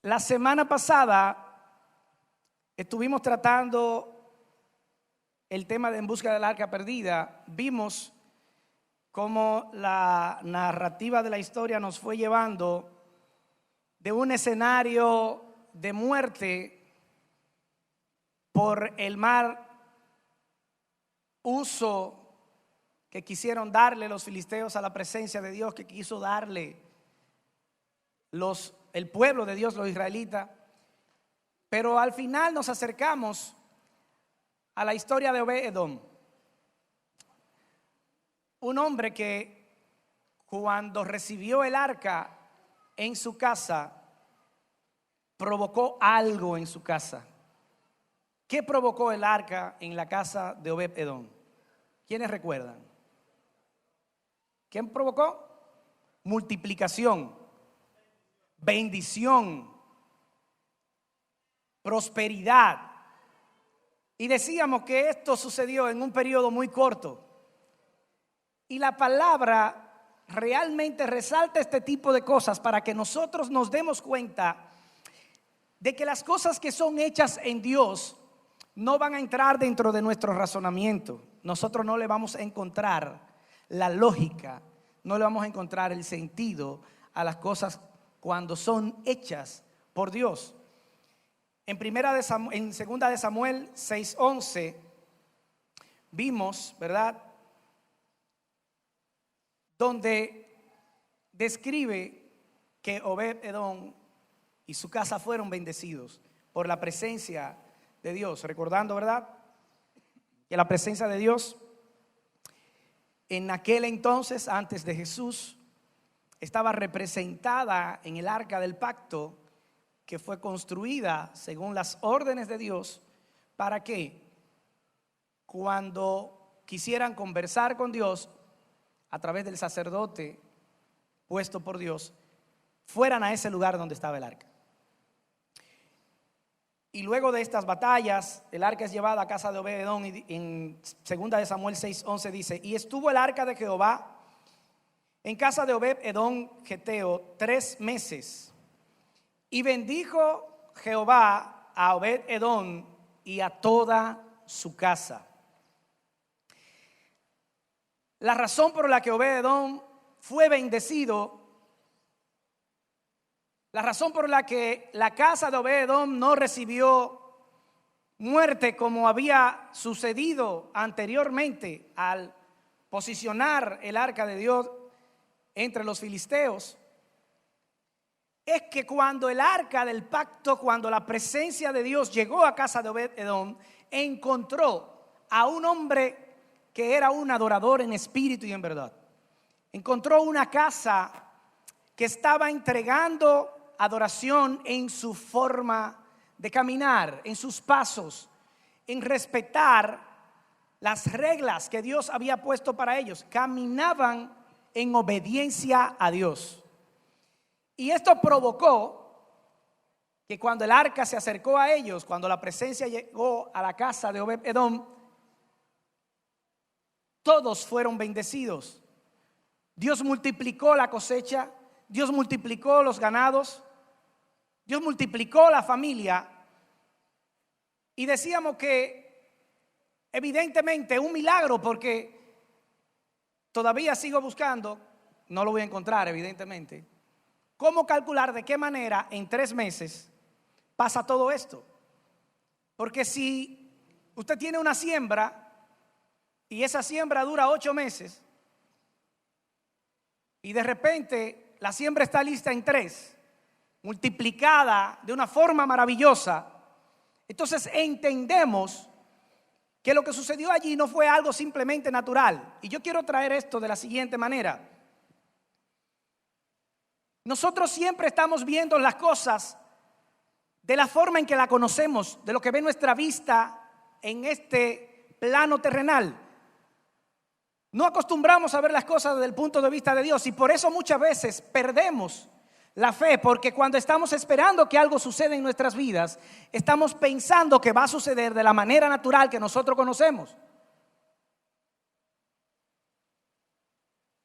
La semana pasada estuvimos tratando el tema de En busca del arca perdida. Vimos cómo la narrativa de la historia nos fue llevando de un escenario de muerte por el mal uso que quisieron darle los filisteos a la presencia de Dios, que quiso darle el pueblo de Dios, los israelitas. Pero al final nos acercamos a la historia de Obed-Edom, un hombre que cuando recibió el arca en su casa, provocó algo en su casa. ¿Qué provocó el arca en la casa de Obed-Edom? ¿Quiénes recuerdan? ¿Quién provocó? Multiplicación, bendición, prosperidad. Y decíamos que esto sucedió en un periodo muy corto. Y la palabra realmente resalta este tipo de cosas para que nosotros nos demos cuenta de que las cosas que son hechas en Dios no van a entrar dentro de nuestro razonamiento. Nosotros no le vamos a encontrar la lógica, no le vamos a encontrar el sentido a las cosas cuando son hechas por Dios. En segunda de Samuel 6:11 vimos, ¿verdad?, donde describe que Obed-Edom y su casa fueron bendecidos por la presencia de Dios. Recordando, ¿verdad?, que la presencia de Dios en aquel entonces, antes de Jesús, estaba representada en el arca del pacto, que fue construida según las órdenes de Dios, para que cuando quisieran conversar con Dios a través del sacerdote puesto por Dios, fueran a ese lugar donde estaba el arca. Y luego de estas batallas, el arca es llevada a casa de Obed-Edom, y en segunda de Samuel 6:11 dice: y estuvo el arca de Jehová en casa de Obed-Edom geteo 3 meses. Y bendijo Jehová a Obed-Edom y a toda su casa. La razón por la que Obed-Edom fue bendecido, la razón por la que la casa de Obed-Edom no recibió muerte como había sucedido anteriormente al posicionar el arca de Dios entre los filisteos, es que cuando el arca del pacto, cuando la presencia de Dios llegó a casa de Obed-Edom, encontró a un hombre que era un adorador en espíritu y en verdad. Encontró una casa que estaba entregando adoración en su forma de caminar, en sus pasos, en respetar las reglas que Dios había puesto para ellos. Caminaban en obediencia a Dios. Y esto provocó que cuando el arca se acercó a ellos, cuando la presencia llegó a la casa de Obed-Edom, todos fueron bendecidos. Dios multiplicó la cosecha, Dios multiplicó los ganados, Dios multiplicó la familia. Y decíamos que evidentemente un milagro, porque todavía sigo buscando, no lo voy a encontrar evidentemente, cómo calcular de qué manera en 3 meses pasa todo esto. Porque si usted tiene una siembra y esa siembra dura 8 meses y de repente la siembra está lista en 3, multiplicada de una forma maravillosa, entonces entendemos que lo que sucedió allí no fue algo simplemente natural. Y yo quiero traer esto de la siguiente manera. Nosotros siempre estamos viendo las cosas de la forma en que la conocemos, de lo que ve nuestra vista en este plano terrenal. No acostumbramos a ver las cosas desde el punto de vista de Dios, y por eso muchas veces perdemos la fe, porque cuando estamos esperando que algo suceda en nuestras vidas, estamos pensando que va a suceder de la manera natural que nosotros conocemos.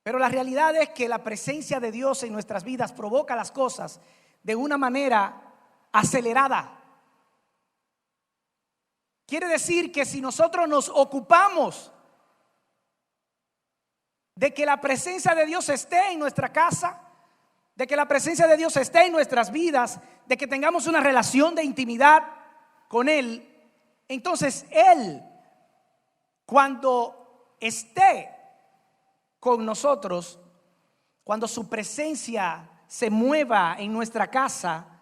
Pero la realidad es que la presencia de Dios en nuestras vidas provoca las cosas de una manera acelerada. Quiere decir que si nosotros nos ocupamos de que la presencia de Dios esté en nuestra casa, de que la presencia de Dios esté en nuestras vidas, de que tengamos una relación de intimidad con Él, entonces Él, cuando esté con nosotros, cuando su presencia se mueva en nuestra casa,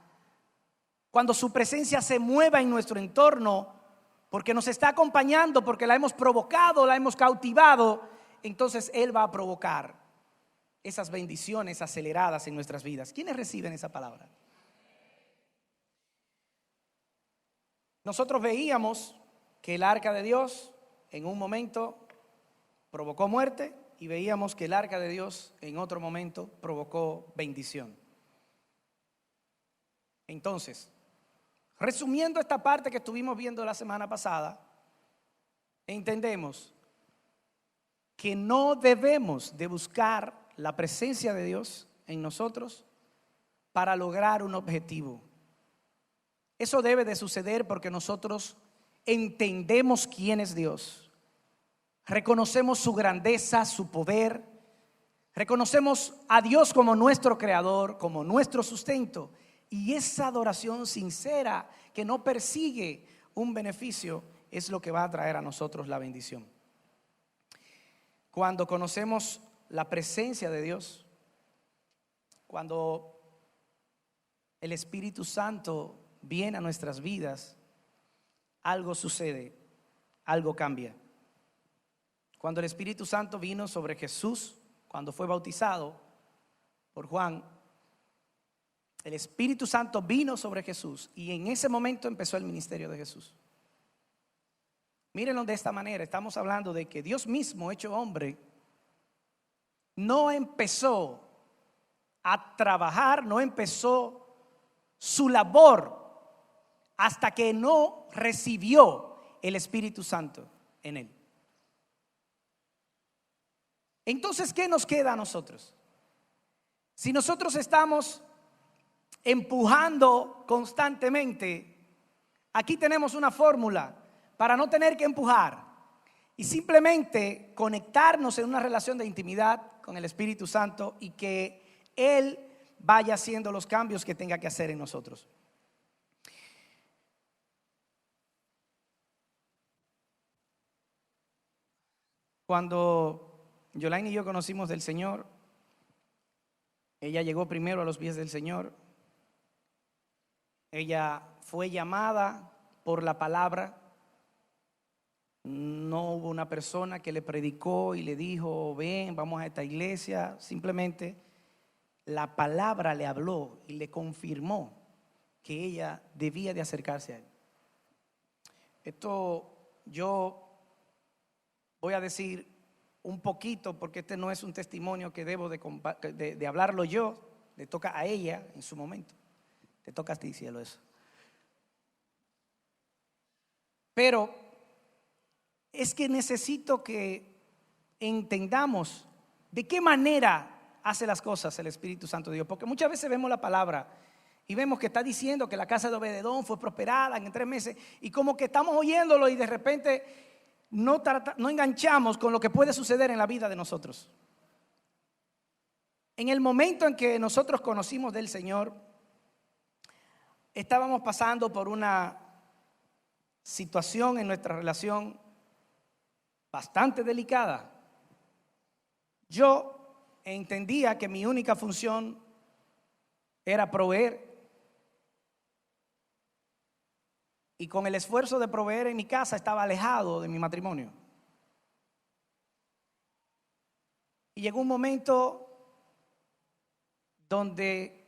cuando su presencia se mueva en nuestro entorno, porque nos está acompañando, porque la hemos provocado, la hemos cautivado, entonces Él va a provocar esas bendiciones aceleradas en nuestras vidas. ¿Quiénes reciben esa palabra? Nosotros veíamos que el arca de Dios en un momento provocó muerte y veíamos que el arca de Dios en otro momento provocó bendición. Entonces, resumiendo esta parte que estuvimos viendo la semana pasada, entendemos que no debemos de buscar la presencia de Dios en nosotros para lograr un objetivo. Eso debe de suceder porque nosotros entendemos quién es Dios, reconocemos su grandeza, su poder, reconocemos a Dios como nuestro creador, como nuestro sustento, y esa adoración sincera que no persigue un beneficio es lo que va a traer a nosotros la bendición. Cuando conocemos la presencia de Dios, cuando el Espíritu Santo viene a nuestras vidas, algo sucede, algo cambia. Cuando el Espíritu Santo vino sobre Jesús, cuando fue bautizado por Juan, el Espíritu Santo vino sobre Jesús y en ese momento empezó el ministerio de Jesús. Mírenlo de esta manera, estamos hablando de que Dios mismo, hecho hombre, no empezó a trabajar, no empezó su labor hasta que no recibió el Espíritu Santo en él. Entonces, ¿qué nos queda a nosotros? Si nosotros estamos empujando constantemente, aquí tenemos una fórmula para no tener que empujar y simplemente conectarnos en una relación de intimidad con el Espíritu Santo y que Él vaya haciendo los cambios que tenga que hacer en nosotros. Cuando Yolaine y yo conocimos del Señor, ella llegó primero a los pies del Señor. Ella fue llamada por la palabra. No hubo una persona que le predicó y le dijo, ven, vamos a esta iglesia. Simplemente la palabra le habló y le confirmó que ella debía de acercarse a Él. Esto yo voy a decir un poquito porque este no es un testimonio que debo de hablarlo yo. Le toca a ella en su momento. Te toca a ti, cielo, eso. Pero es que necesito que entendamos de qué manera hace las cosas el Espíritu Santo de Dios. Porque muchas veces vemos la palabra y vemos que está diciendo que la casa de Obed-Edom fue prosperada en 3 meses. Y como que estamos oyéndolo y de repente no enganchamos con lo que puede suceder en la vida de nosotros. En el momento en que nosotros conocimos del Señor, estábamos pasando por una situación en nuestra relación bastante delicada. Yo entendía que mi única función era proveer. Y con el esfuerzo de proveer en mi casa estaba alejado de mi matrimonio. Y llegó un momento donde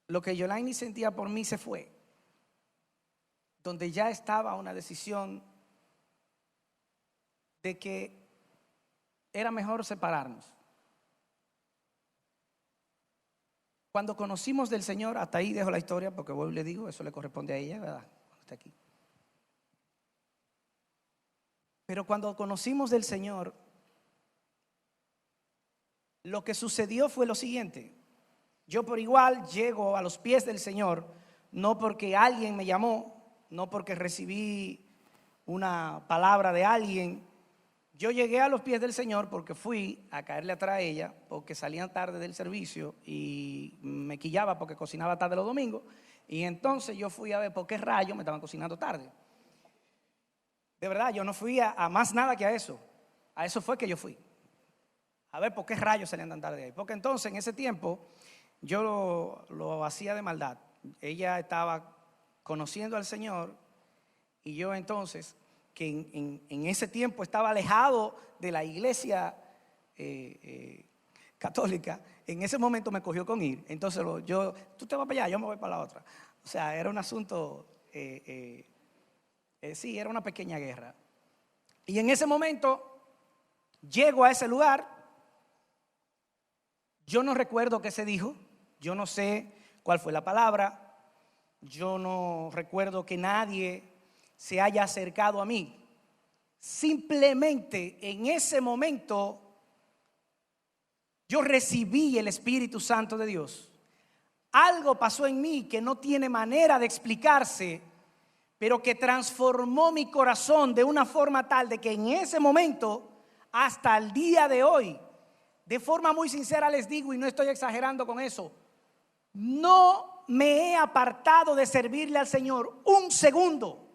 lo que Yolaine sentía por mí se fue. Donde ya estaba una decisión de que era mejor separarnos. Cuando conocimos del Señor, hasta ahí dejo la historia porque voy y le digo, eso le corresponde a ella, ¿verdad? Cuando está aquí. Pero cuando conocimos del Señor, lo que sucedió fue lo siguiente. yo por igual llego a los pies del Señor, no porque alguien me llamó, no porque recibí una palabra de alguien. Yo llegué a los pies del Señor porque fui a caerle atrás a ella, porque salían tarde del servicio y me quillaba porque cocinaba tarde los domingos. Y entonces yo fui a ver por qué rayos me estaban cocinando tarde. De verdad, yo no fui a más nada que a eso. A eso fue que yo fui. A ver por qué rayos salían tan tarde ahí. Porque entonces en ese tiempo yo lo hacía de maldad. Ella estaba conociendo al Señor y yo entonces, que en ese tiempo estaba alejado de la iglesia católica, en ese momento me cogió con ir. Entonces tú te vas para allá, yo me voy para la otra. O sea, era un asunto, sí, era una pequeña guerra. Y en ese momento llego a ese lugar. Yo no recuerdo qué se dijo, yo no sé cuál fue la palabra, yo no recuerdo que nadie se haya acercado a mí. Simplemente en ese momento yo recibí el Espíritu Santo de Dios. Algo pasó en mí que no tiene manera de explicarse, pero que transformó mi corazón de una forma tal de que en ese momento, hasta el día de hoy, de forma muy sincera les digo, y no estoy exagerando con eso, no me he apartado de servirle al Señor un segundo.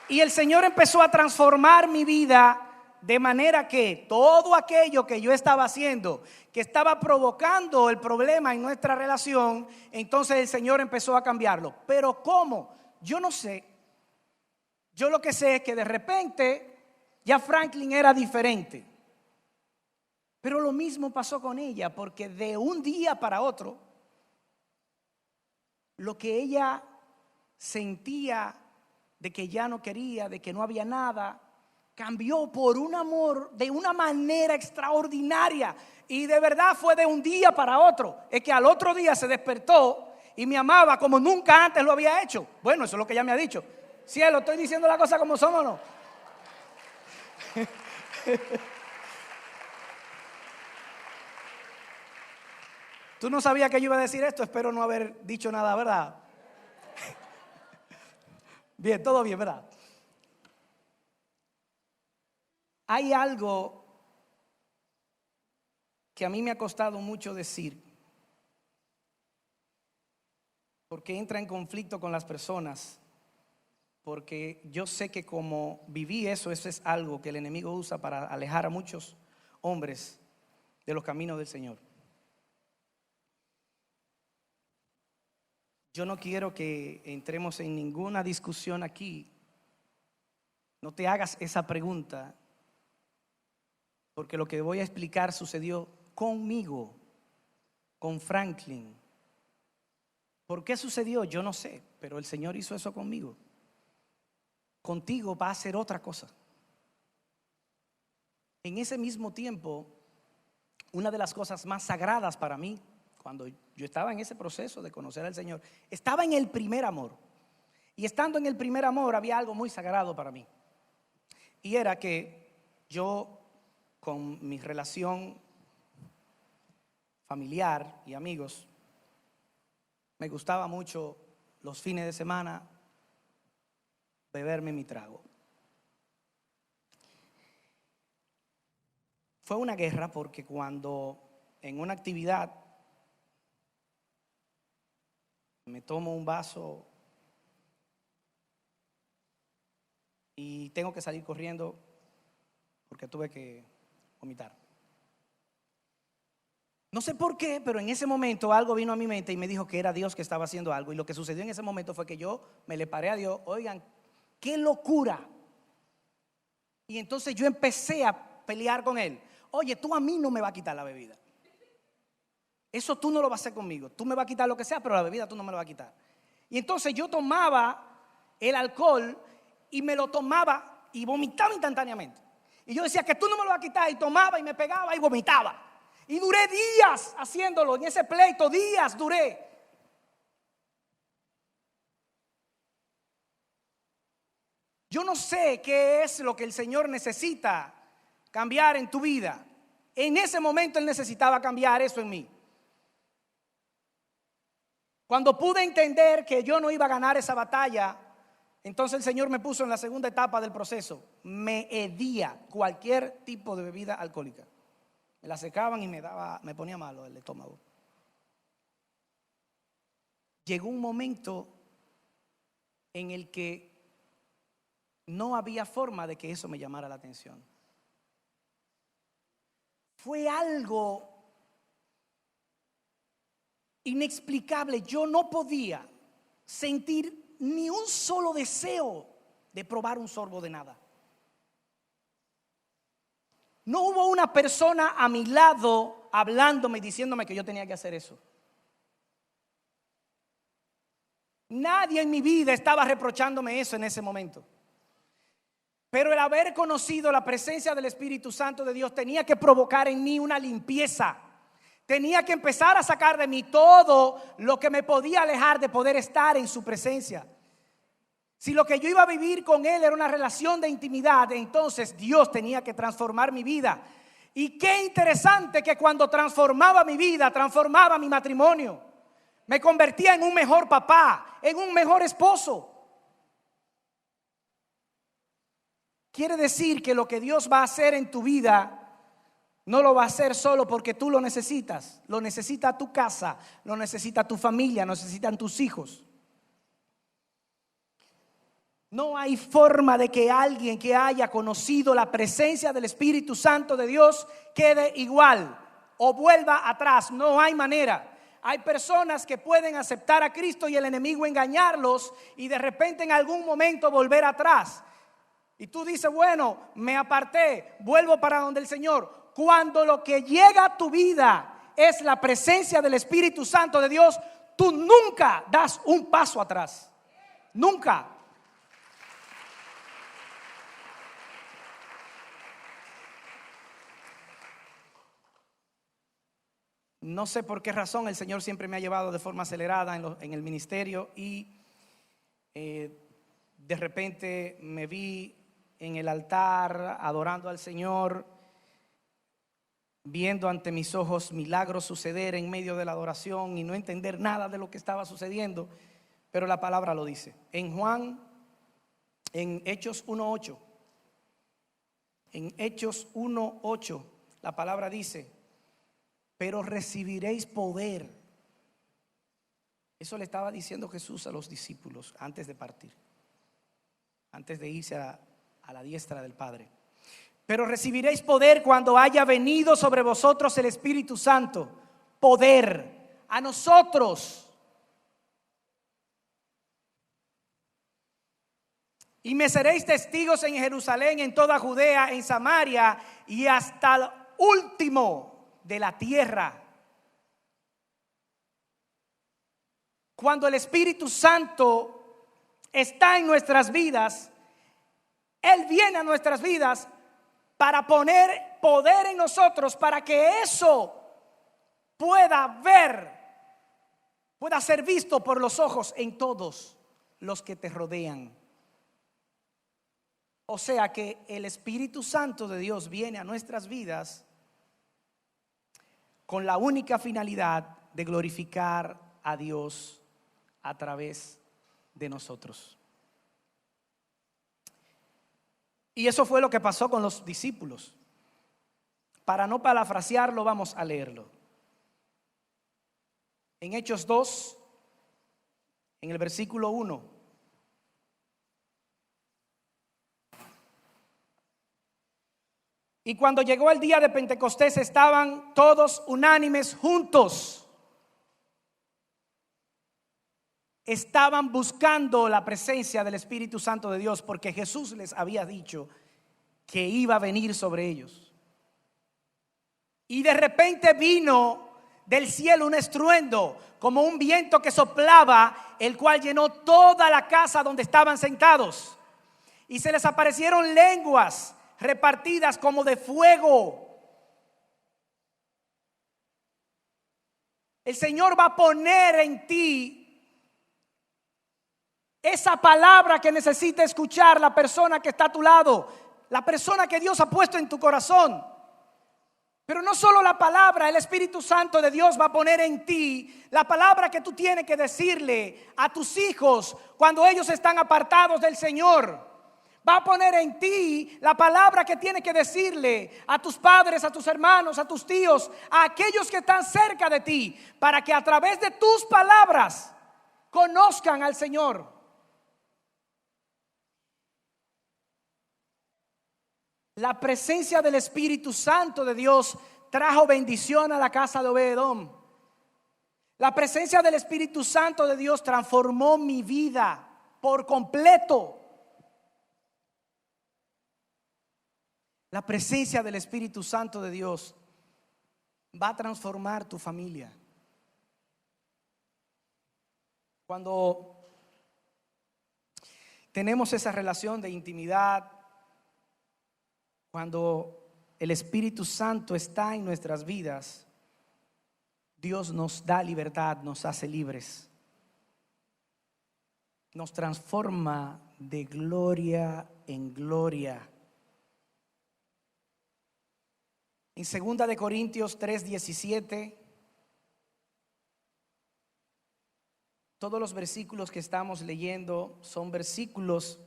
Y el Señor empezó a transformar mi vida de manera que todo aquello que yo estaba haciendo, que estaba provocando el problema en nuestra relación, entonces el Señor empezó a cambiarlo. Pero ¿cómo? Yo no sé. Yo lo que sé es que de repente ya Franklin era diferente. Pero lo mismo pasó con ella, porque de un día para otro, lo que ella sentía de que ya no quería, de que no había nada, cambió por un amor de una manera extraordinaria. Y de verdad fue de un día para otro. Es que al otro día se despertó y me amaba como nunca antes lo había hecho. Bueno, eso es lo que ella me ha dicho. Cielo, estoy diciendo la cosa como son o no. Tú no sabías que yo iba a decir esto. Espero no haber dicho nada, ¿verdad? Bien, todo bien, ¿verdad? Hay algo que a mí me ha costado mucho decir, porque entra en conflicto con las personas, porque yo sé que como viví eso es algo que el enemigo usa para alejar a muchos hombres de los caminos del Señor. Yo no quiero que entremos en ninguna discusión aquí. No te hagas esa pregunta, porque lo que voy a explicar sucedió conmigo, con Franklin. ¿Por qué sucedió? Yo no sé, pero el Señor hizo eso conmigo. Contigo va a hacer otra cosa. En ese mismo tiempo, una de las cosas más sagradas para mí, cuando yo estaba en ese proceso de conocer al Señor, estaba en el primer amor. Y estando en el primer amor había algo muy sagrado para mí. Y era que yo, con mi relación familiar y amigos, me gustaba mucho los fines de semana beberme mi trago. Fue una guerra porque cuando en una actividad me tomo un vaso y tengo que salir corriendo porque tuve que vomitar. No sé por qué, pero en ese momento algo vino a mi mente y me dijo que era Dios que estaba haciendo algo. Y lo que sucedió en ese momento fue que yo me le paré a Dios. Oigan, ¡qué locura! Y entonces yo empecé a pelear con él. Oye, tú a mí no me vas a quitar la bebida. Eso tú no lo vas a hacer conmigo. Tú me vas a quitar lo que sea, pero la bebida tú no me la vas a quitar. Y entonces yo tomaba el alcohol y me lo tomaba y vomitaba instantáneamente. Y yo decía que tú no me lo vas a quitar, y tomaba y me pegaba y vomitaba. Y duré días haciéndolo, en ese pleito, días duré. Yo no sé qué es lo que el Señor necesita cambiar en tu vida. En ese momento Él necesitaba cambiar eso en mí. Cuando pude entender que yo no iba a ganar esa batalla, entonces el Señor me puso en la segunda etapa del proceso. Me hedía cualquier tipo de bebida alcohólica. Me la secaban y me ponía malo el estómago. Llegó un momento en el que no había forma de que eso me llamara la atención. Fue algo inexplicable. Yo no podía sentir ni un solo deseo de probar un sorbo de nada. No hubo una persona a mi lado hablándome y diciéndome que yo tenía que hacer eso. Nadie en mi vida estaba reprochándome eso en ese momento. Pero el haber conocido la presencia del Espíritu Santo de Dios tenía que provocar en mí una limpieza. Tenía que empezar a sacar de mí todo lo que me podía alejar de poder estar en su presencia. Si lo que yo iba a vivir con Él era una relación de intimidad, entonces Dios tenía que transformar mi vida. Y qué interesante que cuando transformaba mi vida, transformaba mi matrimonio. Me convertía en un mejor papá, en un mejor esposo. Quiere decir que lo que Dios va a hacer en tu vida no lo va a hacer solo porque tú lo necesitas. Lo necesita tu casa, lo necesita tu familia, lo necesitan tus hijos. No hay forma de que alguien que haya conocido la presencia del Espíritu Santo de Dios quede igual o vuelva atrás. No hay manera. Hay personas que pueden aceptar a Cristo y el enemigo engañarlos y de repente en algún momento volver atrás. Y tú dices, bueno, me aparté, vuelvo para donde el Señor. Cuando lo que llega a tu vida es la presencia del Espíritu Santo de Dios, tú nunca das un paso atrás. Nunca. No sé por qué razón el Señor siempre me ha llevado de forma acelerada en el ministerio y de repente me vi en el altar adorando al Señor, viendo ante mis ojos milagros suceder en medio de la adoración y no entender nada de lo que estaba sucediendo, pero la palabra lo dice. En Hechos 1:8, en Hechos 1:8, la palabra dice: pero recibiréis poder. Eso le estaba diciendo Jesús a los discípulos antes de partir, antes de irse a la diestra del Padre. Pero recibiréis poder cuando haya venido sobre vosotros el Espíritu Santo. Poder a nosotros. Y me seréis testigos en Jerusalén, en toda Judea, en Samaria y hasta el último de la tierra. Cuando el Espíritu Santo está en nuestras vidas, Él viene a nuestras vidas para poner poder en nosotros, para que eso pueda ser visto por los ojos en todos los que te rodean. O sea que el Espíritu Santo de Dios viene a nuestras vidas con la única finalidad de glorificar a Dios a través de nosotros. Y eso fue lo que pasó con los discípulos. Para no parafrasearlo, vamos a leerlo. En Hechos 2, en el versículo 1. Y cuando llegó el día de Pentecostés estaban todos unánimes juntos. Estaban buscando la presencia del Espíritu Santo de Dios porque Jesús les había dicho que iba a venir sobre ellos. Y de repente vino del cielo un estruendo, como un viento que soplaba, el cual llenó toda la casa donde estaban sentados. Y se les aparecieron lenguas repartidas como de fuego. El Señor va a poner en ti esa palabra que necesita escuchar la persona que está a tu lado, la persona que Dios ha puesto en tu corazón. Pero no solo la palabra, el Espíritu Santo de Dios va a poner en ti la palabra que tú tienes que decirle a tus hijos cuando ellos están apartados del Señor. Va a poner en ti la palabra que tienes que decirle a tus padres, a tus hermanos, a tus tíos, a aquellos que están cerca de ti, para que a través de tus palabras conozcan al Señor. La presencia del Espíritu Santo de Dios trajo bendición a la casa de Obed-Edom. La presencia del Espíritu Santo de Dios transformó mi vida por completo. La presencia del Espíritu Santo de Dios va a transformar tu familia. Cuando tenemos esa relación de intimidad, cuando el Espíritu Santo está en nuestras vidas, Dios nos da libertad, nos hace libres, nos transforma de gloria en gloria. En 2 de Corintios 3:17, todos los versículos que estamos leyendo son versículos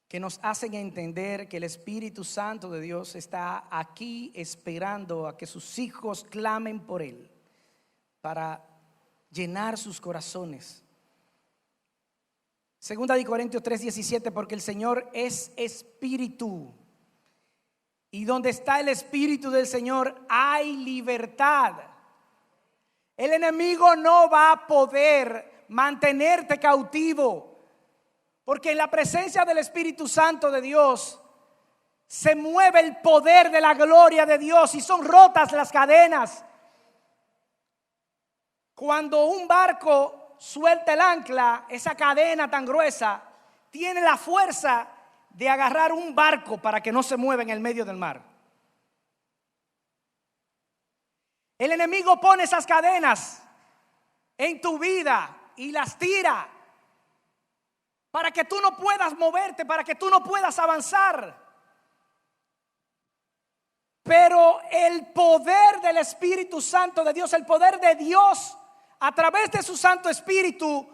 que nos hacen entender que el Espíritu Santo de Dios está aquí esperando a que sus hijos clamen por Él para llenar sus corazones. 2 de Corintios 3:17, porque el Señor es Espíritu, y donde está el Espíritu del Señor hay libertad. El enemigo no va a poder mantenerte cautivo, porque en la presencia del Espíritu Santo de Dios se mueve el poder de la gloria de Dios y son rotas las cadenas. Cuando un barco suelta el ancla, esa cadena tan gruesa tiene la fuerza de agarrar un barco para que no se mueva en el medio del mar. El enemigo pone esas cadenas en tu vida y las tira para que tú no puedas moverte, para que tú no puedas avanzar. Pero el poder del Espíritu Santo de Dios, el poder de Dios a través de su Santo Espíritu,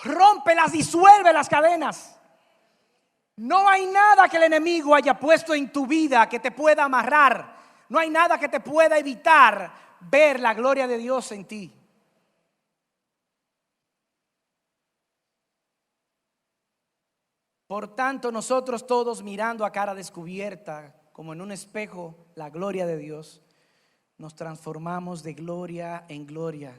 rompe, las disuelve las cadenas. No hay nada que el enemigo haya puesto en tu vida que te pueda amarrar. No hay nada que te pueda evitar ver la gloria de Dios en ti. Por tanto, nosotros todos, mirando a cara descubierta, como en un espejo, la gloria de Dios, nos transformamos de gloria en gloria.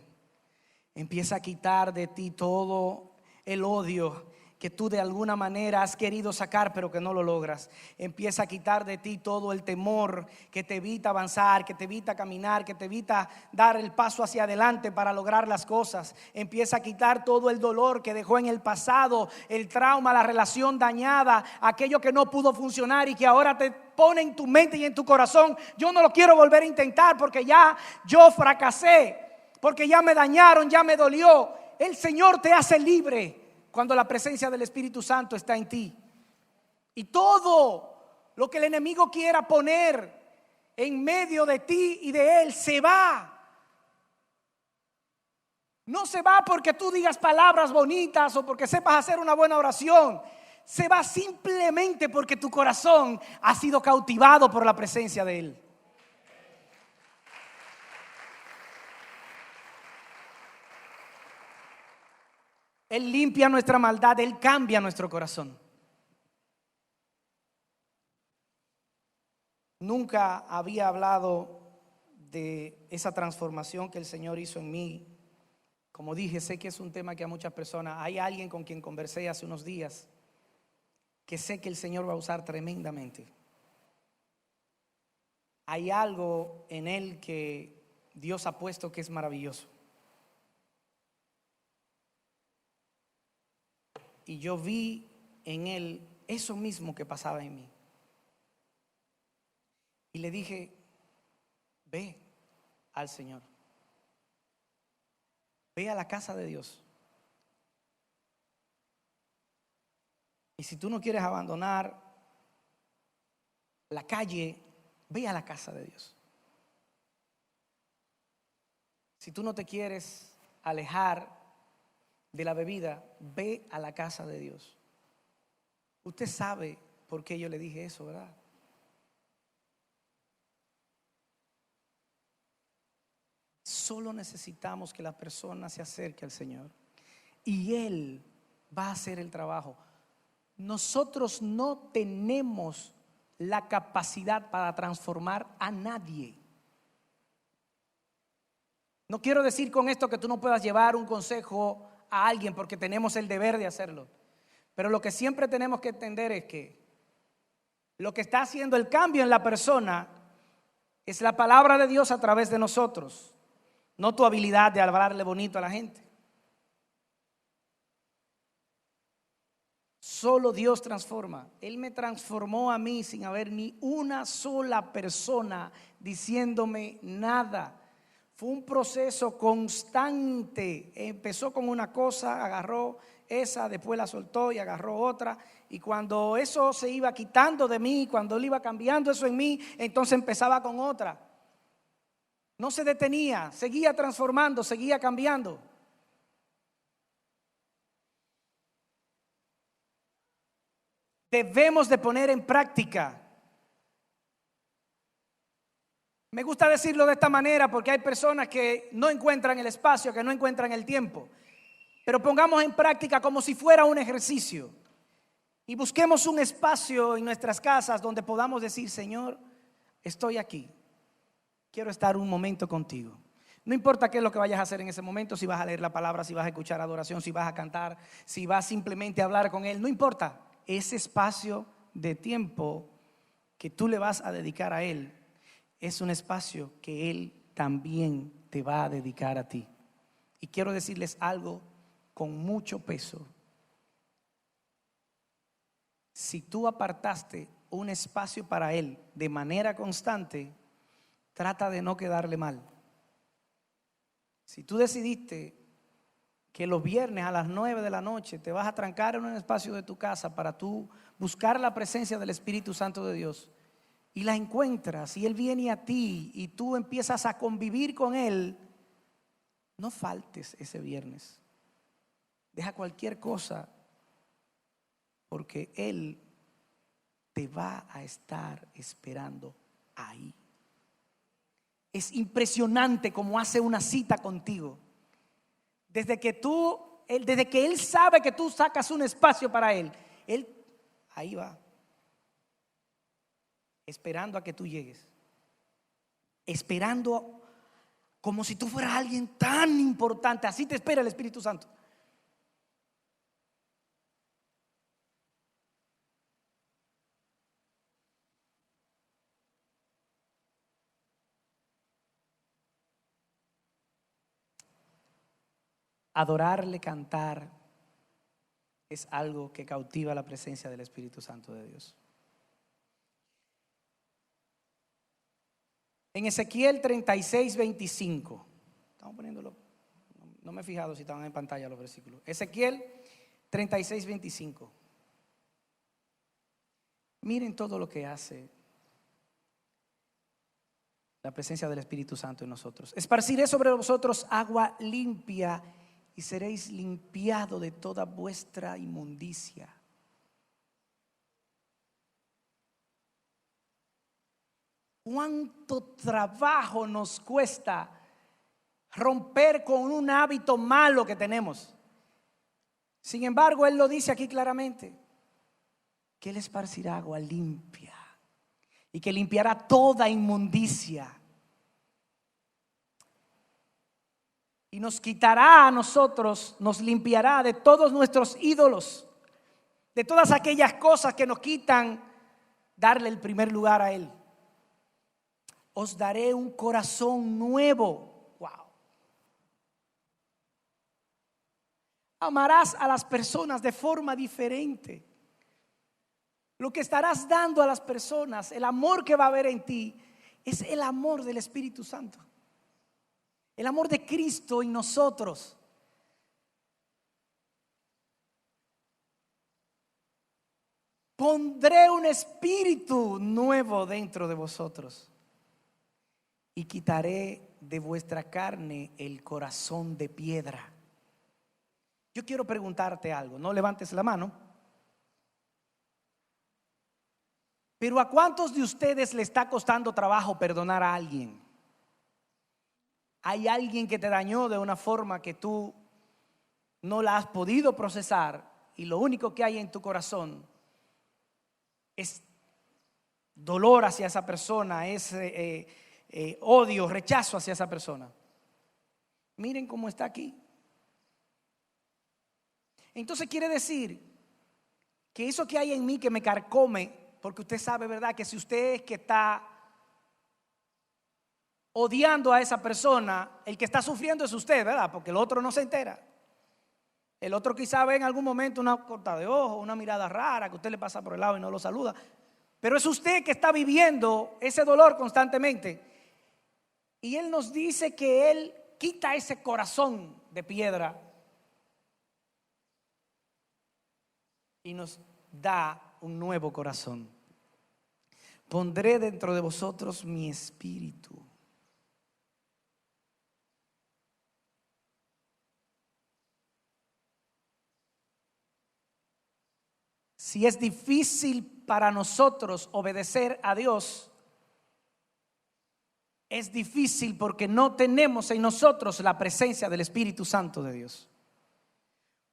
Empieza a quitar de ti todo el odio que tú de alguna manera has querido sacar pero que no lo logras. Empieza a quitar de ti todo el temor que te evita avanzar, que te evita caminar, que te evita dar el paso hacia adelante para lograr las cosas. Empieza a quitar todo el dolor que dejó en el pasado, el trauma, la relación dañada, aquello que no pudo funcionar y que ahora te pone en tu mente y en tu corazón: yo no lo quiero volver a intentar porque ya yo fracasé, porque ya me dañaron, ya me dolió. El Señor te hace libre cuando la presencia del Espíritu Santo está en ti. Y todo lo que el enemigo quiera poner en medio de ti y de él se va. No se va porque tú digas palabras bonitas o porque sepas hacer una buena oración. Se va simplemente porque tu corazón ha sido cautivado por la presencia de él. Él limpia nuestra maldad, Él cambia nuestro corazón. Nunca había hablado de esa transformación que el Señor hizo en mí. Como dije, sé que es un tema que a muchas personas, hay alguien con quien conversé hace unos días que sé que el Señor va a usar tremendamente. Hay algo en Él que Dios ha puesto que es maravilloso. Y yo vi en él eso mismo que pasaba en mí. Y le dije: ve al Señor, ve a la casa de Dios, Y si tú no quieres abandonar la calle, ve a la casa de Dios. Si tú no te quieres alejar de la bebida, ve a la casa de Dios. Usted sabe por qué yo le dije eso, ¿verdad? Solo necesitamos que la persona se acerque al Señor y Él va a hacer el trabajo. Nosotros no tenemos la capacidad para transformar a nadie. No quiero decir con esto que tú no puedas llevar un consejo a alguien, porque tenemos el deber de hacerlo. Pero lo que siempre tenemos que entender es que lo que está haciendo el cambio en la persona es la palabra de Dios a través de nosotros, no tu habilidad de hablarle bonito a la gente. Solo Dios transforma. Él me transformó a mí sin haber ni una sola persona diciéndome nada. Fue un proceso constante. Empezó con una cosa, agarró esa, después la soltó y agarró otra. Y cuando eso se iba quitando de mí, cuando él iba cambiando eso en mí, entonces empezaba con otra. No se detenía, seguía transformando, seguía cambiando. Debemos de poner en práctica. Me gusta decirlo de esta manera porque hay personas que no encuentran el espacio, que no encuentran el tiempo. Pero pongamos en práctica como si fuera un ejercicio. Y busquemos un espacio en nuestras casas donde podamos decir: Señor, estoy aquí. Quiero estar un momento contigo. No importa qué es lo que vayas a hacer en ese momento, si vas a leer la palabra, si vas a escuchar adoración, si vas a cantar, si vas simplemente a hablar con Él. No importa. Ese espacio de tiempo que tú le vas a dedicar a Él es un espacio que Él también te va a dedicar a ti. Y quiero decirles algo con mucho peso. Si tú apartaste un espacio para Él de manera constante, trata de no quedarle mal. Si tú decidiste que los viernes a las 9 de la noche te vas a trancar en un espacio de tu casa para tú buscar la presencia del Espíritu Santo de Dios, y la encuentras y Él viene a ti y tú empiezas a convivir con Él, no faltes ese viernes. Deja cualquier cosa, porque Él te va a estar esperando ahí. Es impresionante cómo hace una cita contigo. Desde que Él sabe que tú sacas un espacio para Él ahí va, esperando a que tú llegues, esperando como si tú fueras alguien tan importante. Así te espera el Espíritu Santo. Adorarle, cantar, es algo que cautiva la presencia del Espíritu Santo de Dios. En Ezequiel 36:25, estamos poniéndolo, no me he fijado si estaban en pantalla los versículos. Ezequiel 36:25. Miren todo lo que hace la presencia del Espíritu Santo en nosotros. Esparciré sobre vosotros agua limpia y seréis limpiados de toda vuestra inmundicia. ¿Cuánto trabajo nos cuesta romper con un hábito malo que tenemos? Sin embargo, Él lo dice aquí claramente, que Él esparcirá agua limpia y que limpiará toda inmundicia. Y nos quitará a nosotros, nos limpiará de todos nuestros ídolos, de todas aquellas cosas que nos quitan darle el primer lugar a Él. Os daré un corazón nuevo. Wow. Amarás a las personas de forma diferente. Lo que estarás dando a las personas, el amor que va a haber en ti, es el amor del Espíritu Santo. El amor de Cristo en nosotros. pondré un espíritu nuevo dentro de vosotros y quitaré de vuestra carne el corazón de piedra. Yo quiero preguntarte algo, no levantes la mano, pero ¿a cuántos de ustedes le está costando trabajo perdonar a alguien? Hay alguien que te dañó de una forma que tú no la has podido procesar y lo único que hay en tu corazón es dolor hacia esa persona, es odio, rechazo hacia esa persona. Miren cómo está aquí. Entonces quiere decir que eso que hay en mí que me carcome, porque usted sabe, ¿verdad?, que si usted es que está odiando a esa persona, el que está sufriendo es usted, ¿verdad? Porque el otro no se entera. El otro quizá ve en algún momento una corta de ojo, una mirada rara, que usted le pasa por el lado y no lo saluda. Pero es usted que está viviendo ese dolor constantemente. Y Él nos dice que Él quita ese corazón de piedra y nos da un nuevo corazón. Pondré dentro de vosotros mi espíritu. Si es difícil para nosotros obedecer a Dios, es difícil porque no tenemos en nosotros la presencia del Espíritu Santo de Dios.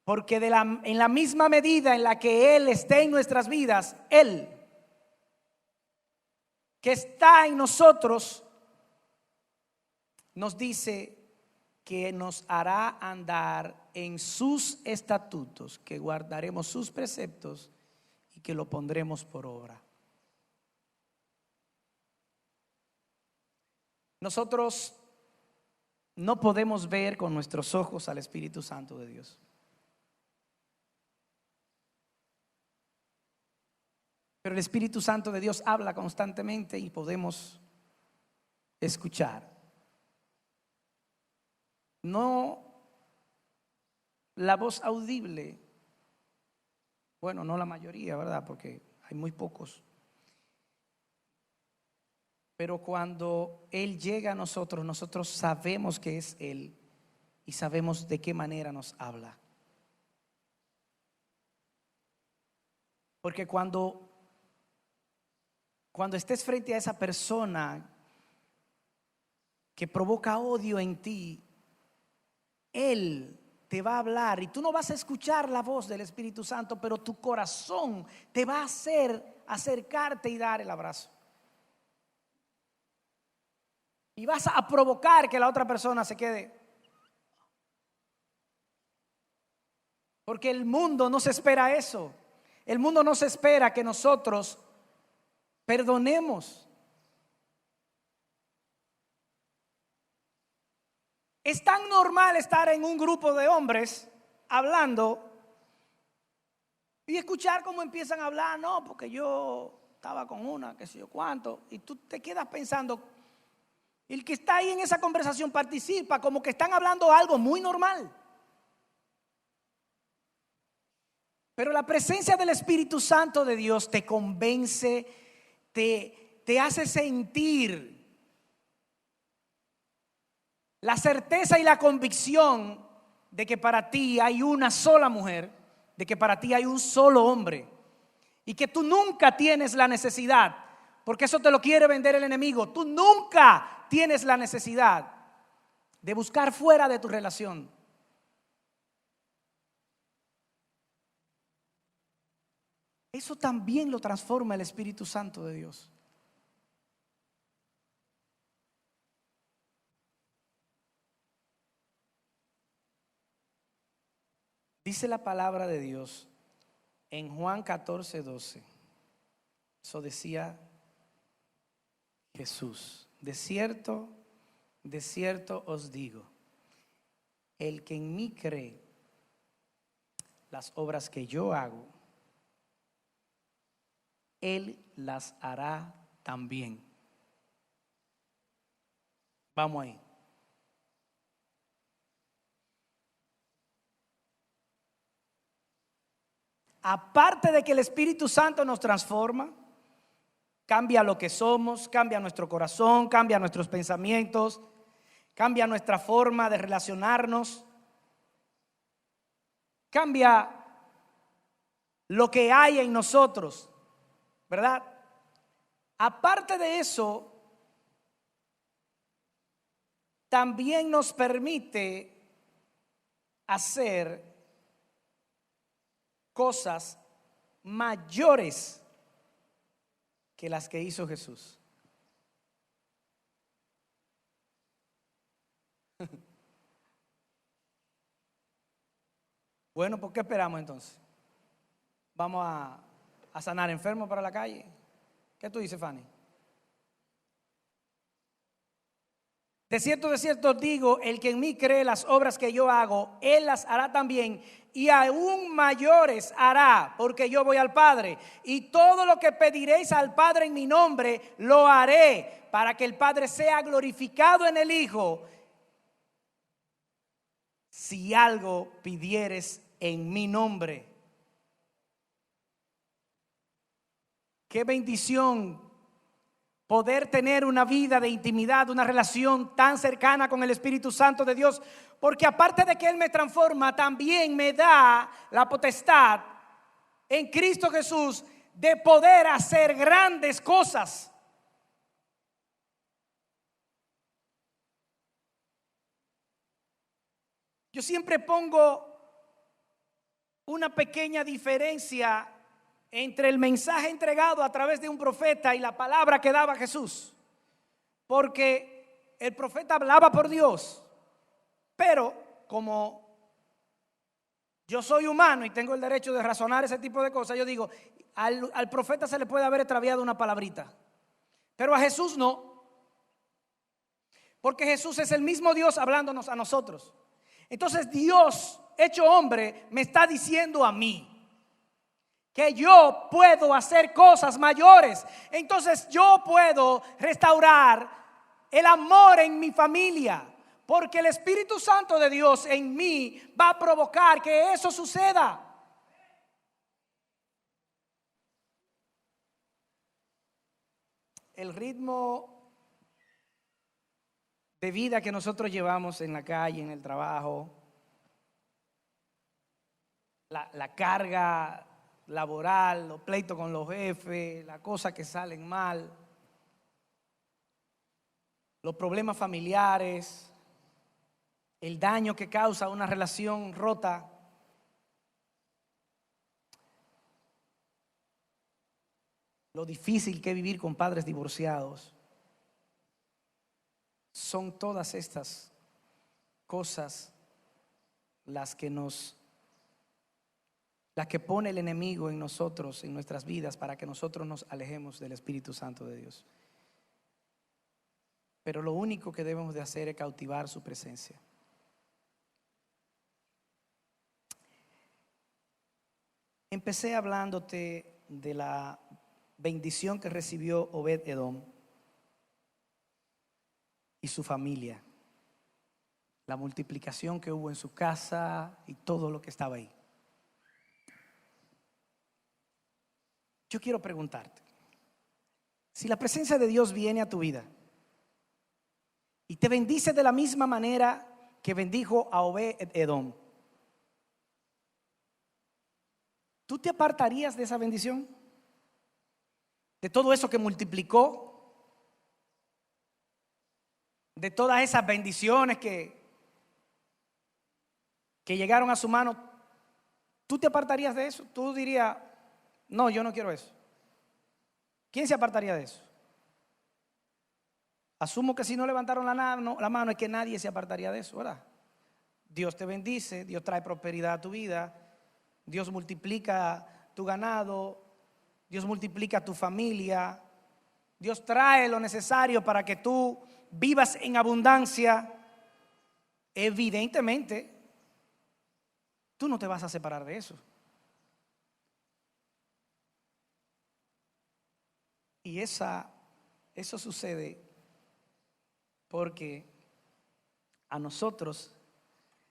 Porque en la misma medida en la que Él esté en nuestras vidas, Él que está en nosotros nos dice que nos hará andar en sus estatutos, que guardaremos sus preceptos y que lo pondremos por obra. Nosotros no podemos ver con nuestros ojos al Espíritu Santo de Dios. Pero el Espíritu Santo de Dios habla constantemente y podemos escuchar. No la voz audible, bueno, no la mayoría, ¿verdad? Porque hay muy pocos. Pero cuando Él llega a nosotros, nosotros sabemos que es Él y sabemos de qué manera nos habla. Porque cuando estés frente a esa persona que provoca odio en ti, Él te va a hablar y tú no vas a escuchar la voz del Espíritu Santo, pero tu corazón te va a hacer acercarte y dar el abrazo. Y vas a provocar que la otra persona se quede. Porque el mundo no se espera eso. El mundo no se espera que nosotros perdonemos. Es tan normal estar en un grupo de hombres hablando y escuchar cómo empiezan a hablar. No, porque yo estaba con una, qué sé yo cuánto. Y tú te quedas pensando, el que está ahí en esa conversación participa como que están hablando algo muy normal. Pero la presencia del Espíritu Santo de Dios te convence, te hace sentir la certeza y la convicción de que para ti hay una sola mujer, de que para ti hay un solo hombre y que tú nunca tienes la necesidad, porque eso te lo quiere vender el enemigo, tú nunca tienes la necesidad de buscar fuera de tu relación. Eso también lo transforma el Espíritu Santo de Dios. Dice la palabra de Dios en Juan 14:12. Eso decía Jesús. De cierto os digo, el que en mí cree, las obras que yo hago, Él las hará también. Vamos ahí. aparte de que el Espíritu Santo nos transforma, cambia lo que somos, cambia nuestro corazón, cambia nuestros pensamientos, cambia nuestra forma de relacionarnos, cambia lo que hay en nosotros, ¿verdad? Aparte de eso, también nos permite hacer cosas mayores que las que hizo Jesús. Bueno, ¿por qué esperamos entonces? Vamos a sanar enfermos para la calle. ¿Qué tú dices, Fanny? De cierto digo, el que en mí cree las obras que yo hago, él las hará también, y aún mayores hará, porque yo voy al Padre. Y todo lo que pediréis al Padre en mi nombre, lo haré, para que el Padre sea glorificado en el Hijo. Si algo pidieres en mi nombre. Qué bendición poder tener una vida de intimidad, una relación tan cercana con el Espíritu Santo de Dios, porque aparte de que Él me transforma, también me da la potestad en Cristo Jesús de poder hacer grandes cosas. Yo siempre pongo una pequeña diferencia entre el mensaje entregado a través de un profeta y la palabra que daba Jesús, porque el profeta hablaba por Dios, pero como yo soy humano y tengo el derecho de razonar ese tipo de cosas, yo digo, al profeta se le puede haber extraviado una palabrita, pero a Jesús no, porque Jesús es el mismo Dios hablándonos a nosotros. Entonces Dios hecho hombre me está diciendo a mí que yo puedo hacer cosas mayores. Entonces yo puedo restaurar el amor en mi familia, porque el Espíritu Santo de Dios en mí va a provocar que eso suceda. El ritmo de vida que nosotros llevamos en la calle, en el trabajo, la carga laboral, los pleitos con los jefes, las cosas que salen mal, los problemas familiares, el daño que causa una relación rota. Lo difícil que es vivir con padres divorciados. Son todas estas cosas las que pone el enemigo en nosotros, en nuestras vidas, para que nosotros nos alejemos del Espíritu Santo de Dios. Pero lo único que debemos de hacer es cautivar su presencia. Empecé hablándote de la bendición que recibió Obed-Edom y su familia, la multiplicación que hubo en su casa y todo lo que estaba ahí. Yo quiero preguntarte, si la presencia de Dios viene a tu vida y te bendice de la misma manera que bendijo a Obed-Edom, ¿tú te apartarías de esa bendición? De todo eso que multiplicó, de todas esas bendiciones que llegaron a su mano, ¿tú te apartarías de eso? ¿Tú dirías, no, yo no quiero eso? ¿Quién se apartaría de eso? Asumo que si no levantaron la mano es que nadie se apartaría de eso, ¿verdad? Dios te bendice, Dios trae prosperidad a tu vida, Dios multiplica tu ganado, Dios multiplica tu familia, Dios trae lo necesario para que tú vivas en abundancia. Evidentemente, tú no te vas a separar de eso. Y eso sucede porque a nosotros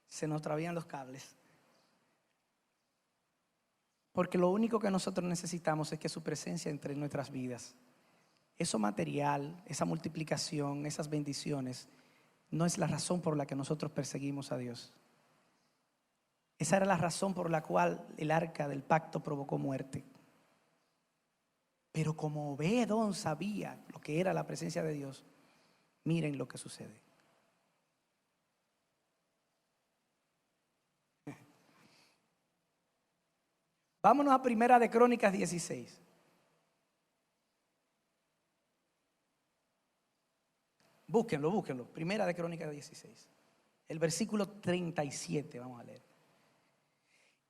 se nos travían los cables. Porque lo único que nosotros necesitamos es que su presencia entre en nuestras vidas. Eso material, esa multiplicación, esas bendiciones, no es la razón por la que nosotros perseguimos a Dios. Esa era la razón por la cual el arca del pacto provocó muerte. Pero como Obed-Edom sabía lo que era la presencia de Dios, miren lo que sucede. Vámonos a Primera de Crónicas 16. Búsquenlo. Primera de Crónicas 16. El versículo 37, vamos a leer.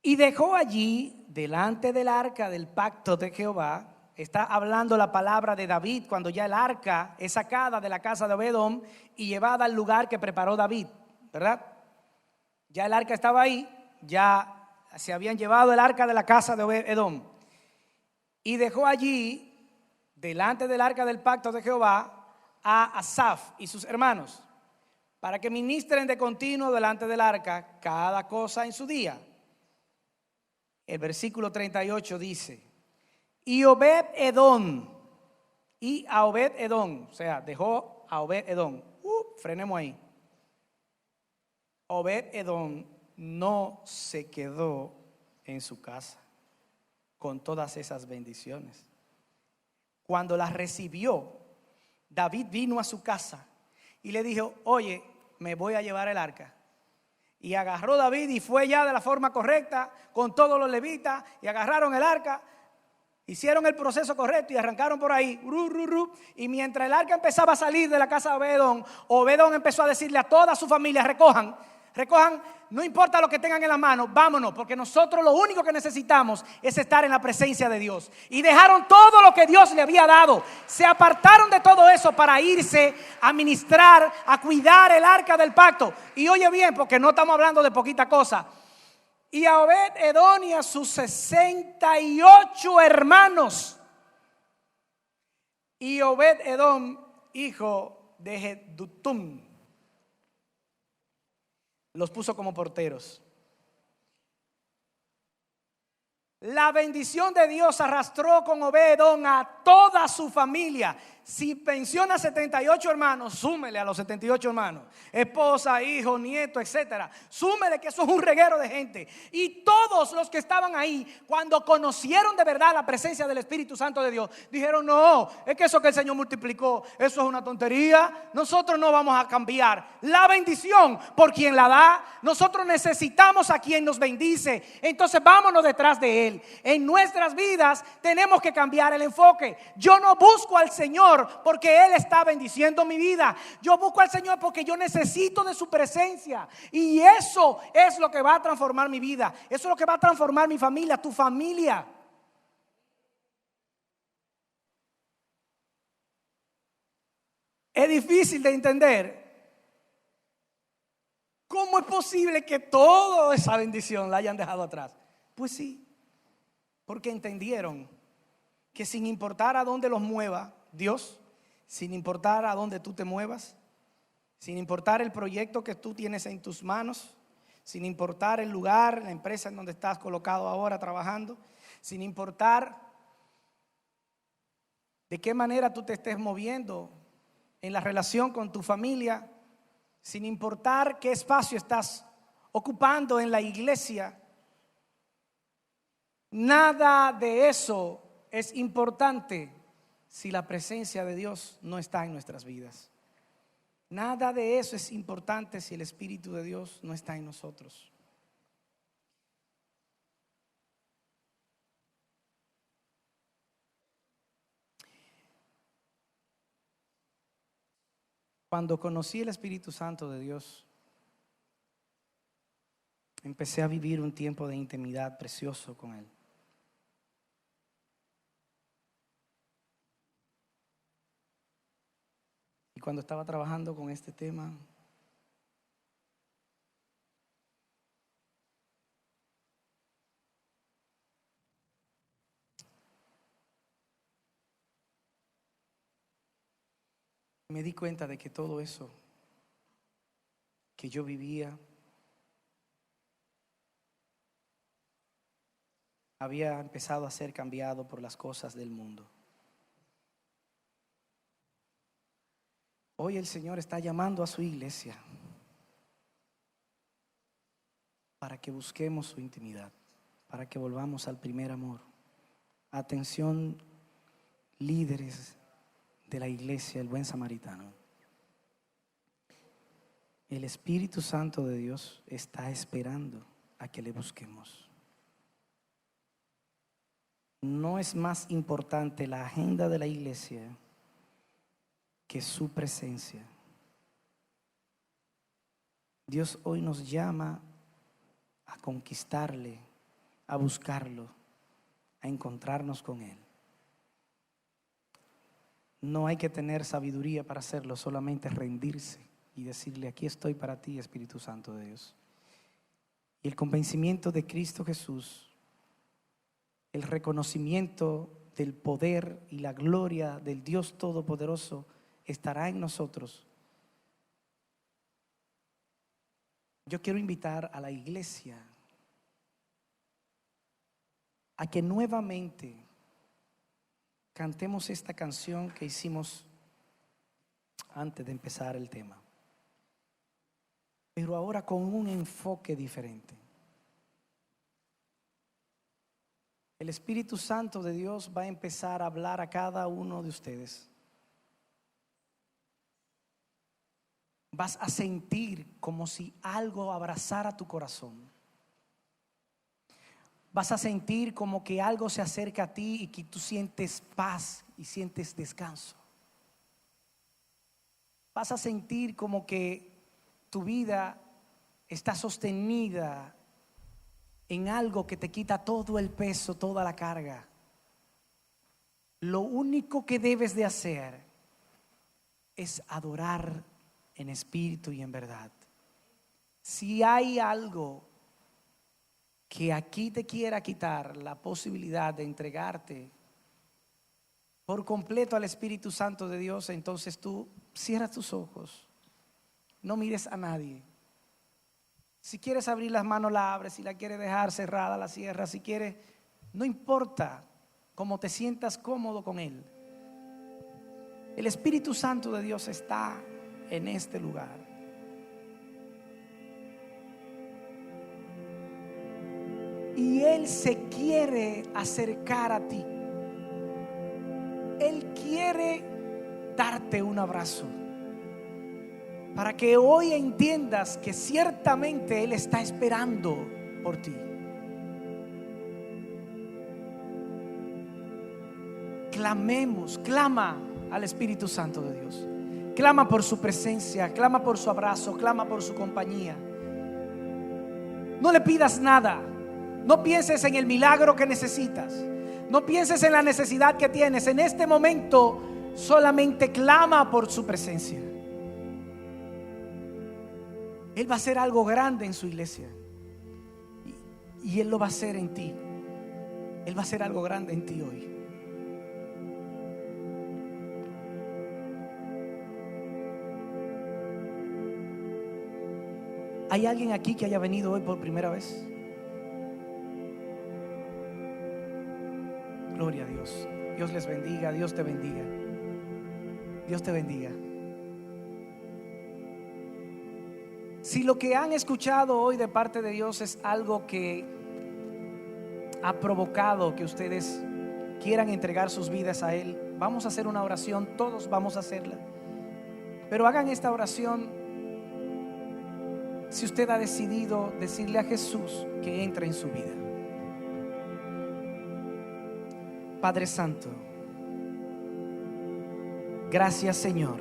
Y dejó allí, delante del arca del pacto de Jehová, está hablando la palabra de David, cuando ya el arca es sacada de la casa de Obed-Edom y llevada al lugar que preparó David, ¿verdad? Ya el arca estaba ahí, ya se habían llevado el arca de la casa de Obed-Edom. Y dejó allí, delante del arca del pacto de Jehová, a Asaf y sus hermanos, para que ministren de continuo delante del arca cada cosa en su día. El versículo 38 dice: y Obed-Edom, o sea, dejó a Obed-Edom. Frenemos ahí. Obed-Edom no se quedó en su casa con todas esas bendiciones. Cuando las recibió, David vino a su casa y le dijo: oye, me voy a llevar el arca. Y agarró David y fue ya de la forma correcta con todos los levitas y agarraron el arca, hicieron el proceso correcto y arrancaron por ahí. Y mientras el arca empezaba a salir de la casa de Obed-Edom, Obed-Edom empezó a decirle a toda su familia: recojan, no importa lo que tengan en la mano, vámonos, porque nosotros lo único que necesitamos es estar en la presencia de Dios. Y dejaron todo lo que Dios le había dado, se apartaron de todo eso para irse a ministrar, a cuidar el arca del pacto. Y oye bien, porque no estamos hablando de poquita cosa. Y a Obed-Edom y a sus 68 hermanos. Y Obed-Edom, hijo de Jedutum, los puso como porteros. La bendición de Dios arrastró con Obed-Edom a toda su familia. Si menciona 78 hermanos, súmele a los 78 hermanos, esposa, hijo, nieto, etcétera. Súmele que eso es un reguero de gente. Y todos los que estaban ahí, cuando conocieron de verdad la presencia del Espíritu Santo de Dios, dijeron: no, es que eso que el Señor multiplicó, eso es una tontería. Nosotros no vamos a cambiar la bendición por quien la da. Nosotros necesitamos a quien nos bendice. Entonces vámonos detrás de Él. En nuestras vidas tenemos que cambiar el enfoque. Yo no busco al Señor porque Él está bendiciendo mi vida. Yo busco al Señor porque yo necesito de su presencia. Y eso es lo que va a transformar mi vida. Eso es lo que va a transformar mi familia, tu familia. Es difícil de entender. ¿Cómo es posible que toda esa bendición la hayan dejado atrás? Pues sí, porque entendieron que sin importar a dónde los mueva Dios, sin importar a dónde tú te muevas, sin importar el proyecto que tú tienes en tus manos, sin importar el lugar, la empresa en donde estás colocado ahora trabajando, sin importar de qué manera tú te estés moviendo en la relación con tu familia, sin importar qué espacio estás ocupando en la iglesia, nada de eso es importante si la presencia de Dios no está en nuestras vidas. Nada de eso es importante si el Espíritu de Dios no está en nosotros. Cuando conocí el Espíritu Santo de Dios, empecé a vivir un tiempo de intimidad precioso con Él. Y cuando estaba trabajando con este tema, me di cuenta de que todo eso que yo vivía había empezado a ser cambiado por las cosas del mundo. Hoy el Señor está llamando a su iglesia para que busquemos su intimidad, para que volvamos al primer amor. Atención, líderes de la iglesia, el buen samaritano. El Espíritu Santo de Dios está esperando a que le busquemos. No es más importante la agenda de la iglesia que su presencia. Dios hoy nos llama a conquistarle, a buscarlo, a encontrarnos con Él. No hay que tener sabiduría para hacerlo, solamente rendirse y decirle: aquí estoy para ti, Espíritu Santo de Dios. Y el convencimiento de Cristo Jesús, el reconocimiento del poder y la gloria del Dios Todopoderoso estará en nosotros. Yo quiero invitar a la iglesia a que nuevamente cantemos esta canción que hicimos antes de empezar el tema, pero ahora con un enfoque diferente. El Espíritu Santo de Dios va a empezar a hablar a cada uno de ustedes. Vas a sentir como si algo abrazara tu corazón. Vas a sentir como que algo se acerca a ti y que tú sientes paz y sientes descanso. Vas a sentir como que tu vida está sostenida en algo que te quita todo el peso, toda la carga. Lo único que debes de hacer es adorar en espíritu y en verdad. Si hay algo que aquí te quiera quitar la posibilidad de entregarte por completo al Espíritu Santo de Dios, entonces tú cierra tus ojos, no mires a nadie. Si quieres abrir las manos, la abres. Si la quieres dejar cerrada, la cierras. Si quieres, no importa cómo te sientas cómodo con Él. El Espíritu Santo de Dios está en este lugar. Y Él se quiere acercar a ti. Él quiere darte un abrazo, para que hoy entiendas que ciertamente Él está esperando por ti. Clamemos, clama al Espíritu Santo de Dios. Clama por su presencia, clama por su abrazo, clama por su compañía. No le pidas nada. No pienses en el milagro que necesitas. No pienses en la necesidad que tienes. En este momento solamente clama por su presencia. Él va a hacer algo grande en su iglesia. Y Él lo va a hacer en ti. Él va a hacer algo grande en ti hoy. ¿Hay alguien aquí que haya venido hoy por primera vez? Gloria a Dios. Dios les bendiga, Dios te bendiga. Dios te bendiga. Si lo que han escuchado hoy de parte de Dios es algo que ha provocado que ustedes quieran entregar sus vidas a Él, vamos a hacer una oración, todos vamos a hacerla. Pero hagan esta oración si usted ha decidido decirle a Jesús que entre en su vida. Padre Santo, gracias Señor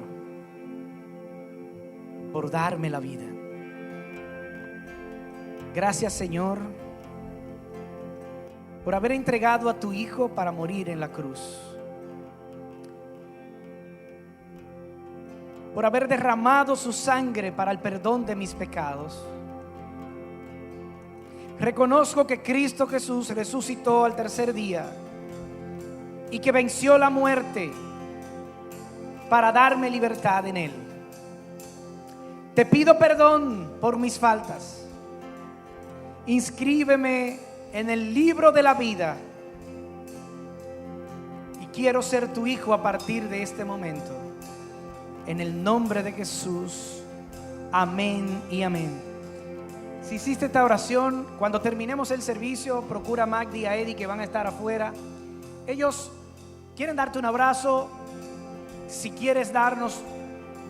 por darme la vida. Gracias Señor por haber entregado a tu Hijo para morir en la cruz, por haber derramado su sangre para el perdón de mis pecados. Reconozco que Cristo Jesús resucitó al tercer día y que venció la muerte para darme libertad en Él. Te pido perdón por mis faltas. Inscríbeme en el libro de la vida. Y quiero ser tu hijo a partir de este momento. En el nombre de Jesús. Amén y amén. Si hiciste esta oración, cuando terminemos el servicio, procura a Magdi y a Eddie, que van a estar afuera. Ellos quieren darte un abrazo. Si quieres darnos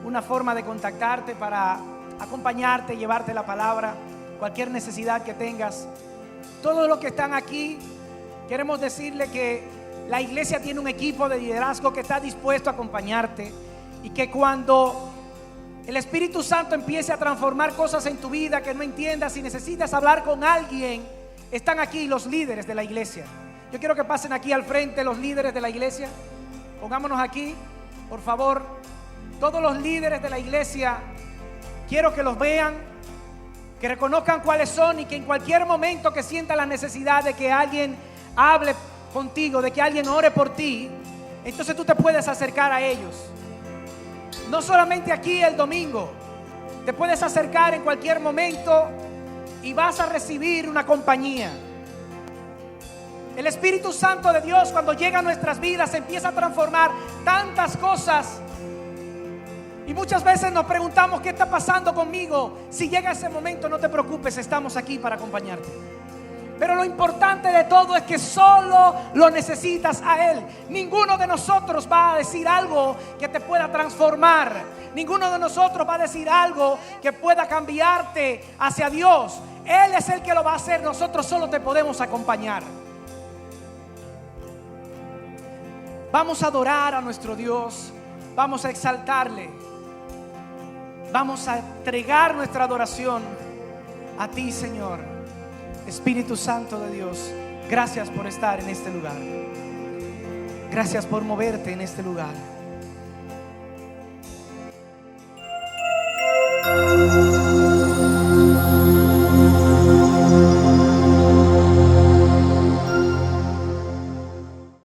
una forma de contactarte para acompañarte, llevarte la palabra, cualquier necesidad que tengas. Todos los que están aquí, queremos decirle que la iglesia tiene un equipo de liderazgo que está dispuesto a acompañarte, y que cuando el Espíritu Santo empiece a transformar cosas en tu vida que no entiendas, si necesitas hablar con alguien, están aquí los líderes de la iglesia. Yo quiero que pasen aquí al frente los líderes de la iglesia. Pongámonos aquí, por favor. Todos los líderes de la iglesia, quiero que los vean, que reconozcan cuáles son, y que en cualquier momento que sientan la necesidad de que alguien hable contigo, de que alguien ore por ti, entonces tú te puedes acercar a ellos. No solamente aquí el domingo, te puedes acercar en cualquier momento y vas a recibir una compañía. El Espíritu Santo de Dios, cuando llega a nuestras vidas, empieza a transformar tantas cosas. Y muchas veces nos preguntamos: ¿qué está pasando conmigo? Si llega ese momento, no te preocupes, estamos aquí para acompañarte. Pero lo importante de todo es que solo lo necesitas a Él. Ninguno de nosotros va a decir algo que te pueda transformar. Ninguno de nosotros va a decir algo que pueda cambiarte hacia Dios. Él es el que lo va a hacer. Nosotros solo te podemos acompañar. Vamos a adorar a nuestro Dios. Vamos a exaltarle. Vamos a entregar nuestra adoración a ti, Señor. Espíritu Santo de Dios, gracias por estar en este lugar. Gracias por moverte en este lugar.